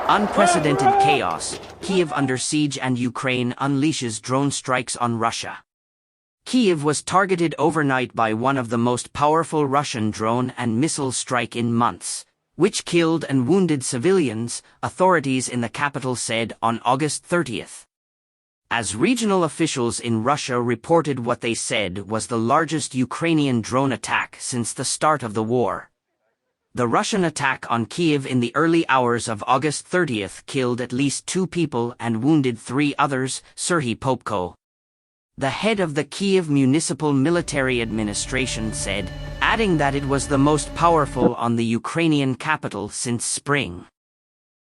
Unprecedented chaos, Kyiv under siege and Ukraine unleashes drone strikes on Russia. Kyiv was targeted overnight by one of the most powerful Russian drone and missile strike in months, which killed and wounded civilians, authorities in the capital said on August 30th. As regional officials in Russia reported, what they said was the largest Ukrainian drone attack since the start of the war. The Russian attack on Kyiv in the early hours of August 30th killed at least 2 people and wounded 3 others, Serhiy Popko, the head of the Kyiv Municipal Military Administration, said, adding that it was the most powerful on the Ukrainian capital since spring.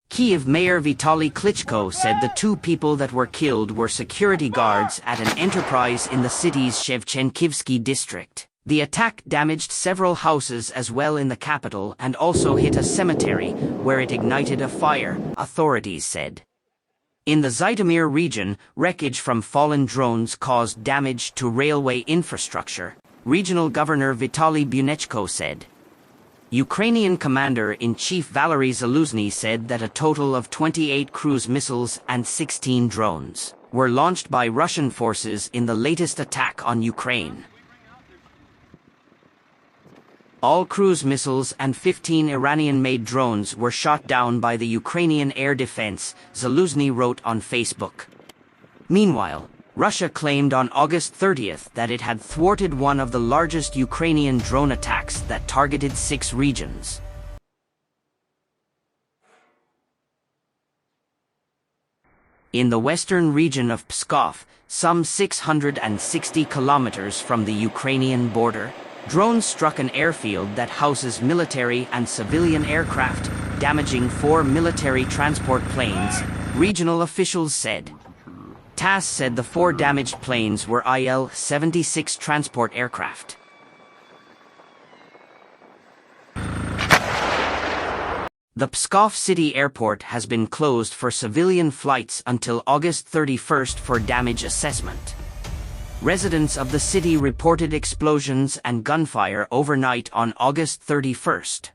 Kyiv Mayor Vitaly Klitschko said the 2 people that were killed were security guards at an enterprise in the city's Shevchenkivsky district. The attack damaged several houses as well in the capital and also hit a cemetery, where it ignited a fire, authorities said. In the Zhytomyr region, wreckage from fallen drones caused damage to railway infrastructure, Regional Governor Vitaly Bunechko said. Ukrainian Commander-in-Chief Valery Zaluzhny said that a total of 28 cruise missiles and 16 drones were launched by Russian forces in the latest attack on Ukraine. All cruise missiles and 15 Iranian-made drones were shot down by the Ukrainian air defense, Zaluzhny wrote on Facebook. Meanwhile, Russia claimed on August 30th that it had thwarted one of the largest Ukrainian drone attacks that targeted 6 regions. In the western region of Pskov, some 660 kilometers from the Ukrainian border, drones struck an airfield that houses military and civilian aircraft, damaging 4 military transport planes, regional officials said. TASS said the 4 damaged planes were Il-76 transport aircraft. The Pskov City Airport has been closed for civilian flights until August 31st for damage assessment. Residents of the city reported explosions and gunfire overnight on August 31st.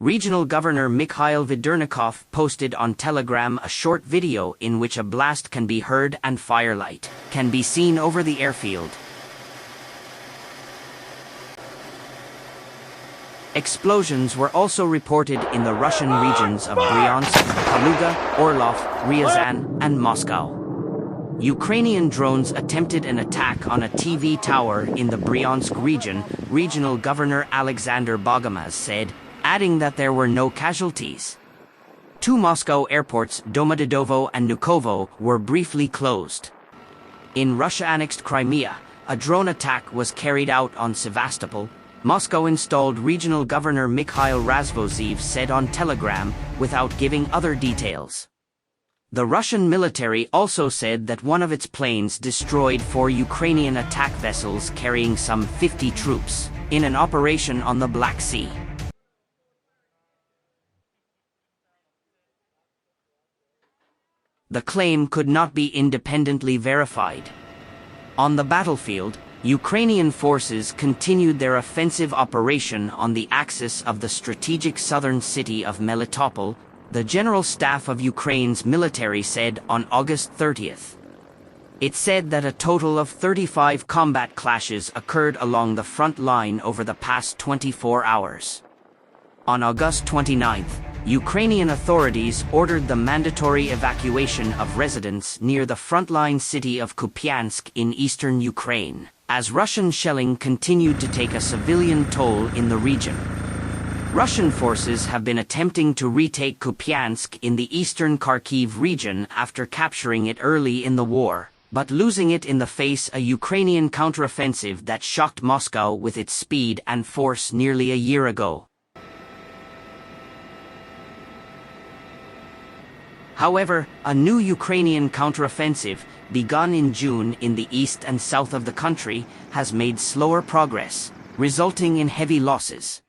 Regional Governor Mikhail Vydernikov posted on Telegram a short video in which a blast can be heard and firelight can be seen over the airfield. Explosions were also reported in the Russian regions of Bryansk, Kaluga, Orlov, Ryazan, and Moscow. Ukrainian drones attempted an attack on a TV tower in the Bryansk region, Regional Governor Alexander Bogomaz said, adding that there were no casualties. 2 Moscow airports, Domodedovo and Nukovo, were briefly closed. In Russia-annexed Crimea, a drone attack was carried out on Sevastopol, Moscow-installed Regional Governor Mikhail Razvozhev said on Telegram, without giving other details. The Russian military also said that one of its planes destroyed 4 Ukrainian attack vessels carrying some 50 troops in an operation on the Black Sea. The claim could not be independently verified. On the battlefield, Ukrainian forces continued their offensive operation on the axis of the strategic southern city of Melitopol, the General Staff of Ukraine's military said on August 30th. It said that a total of 35 combat clashes occurred along the front line over the past 24 hours. On August 29th, Ukrainian authorities ordered the mandatory evacuation of residents near the frontline city of Kupiansk in eastern Ukraine, as Russian shelling continued to take a civilian toll in the region. Russian forces have been attempting to retake Kupiansk in the eastern Kharkiv region after capturing it early in the war, but losing it in the face of a Ukrainian counteroffensive that shocked Moscow with its speed and force nearly a year ago. However, a new Ukrainian counteroffensive, begun in June in the east and south of the country, has made slower progress, resulting in heavy losses.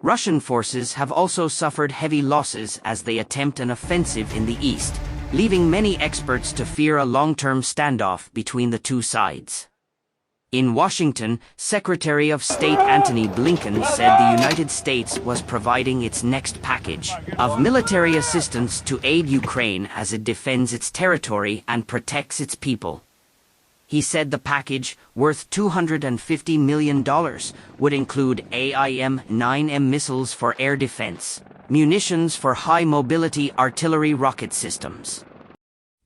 Russian forces have also suffered heavy losses as they attempt an offensive in the east, leaving many experts to fear a long-term standoff between the two sides. In Washington, Secretary of State Antony Blinken said the United States was providing its next package of military assistance to aid Ukraine as it defends its territory and protects its people. He said the package, worth $250 million, would include AIM-9M missiles for air defense, munitions for high-mobility artillery rocket systems,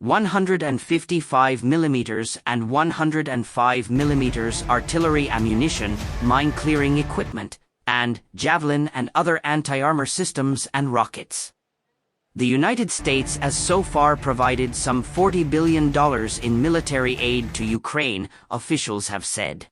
155mm and 105mm artillery ammunition, mine-clearing equipment, and Javelin and other anti-armor systems and rockets. The United States has so far provided some $40 billion in military aid to Ukraine, officials have said.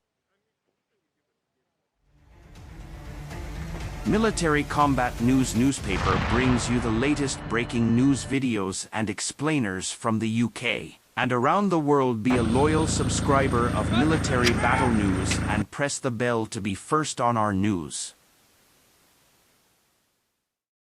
Military Combat News newspaper brings you the latest breaking news videos and explainers from the UK and around the world. Be a loyal subscriber of Military Battle News and press the bell to be first on our news.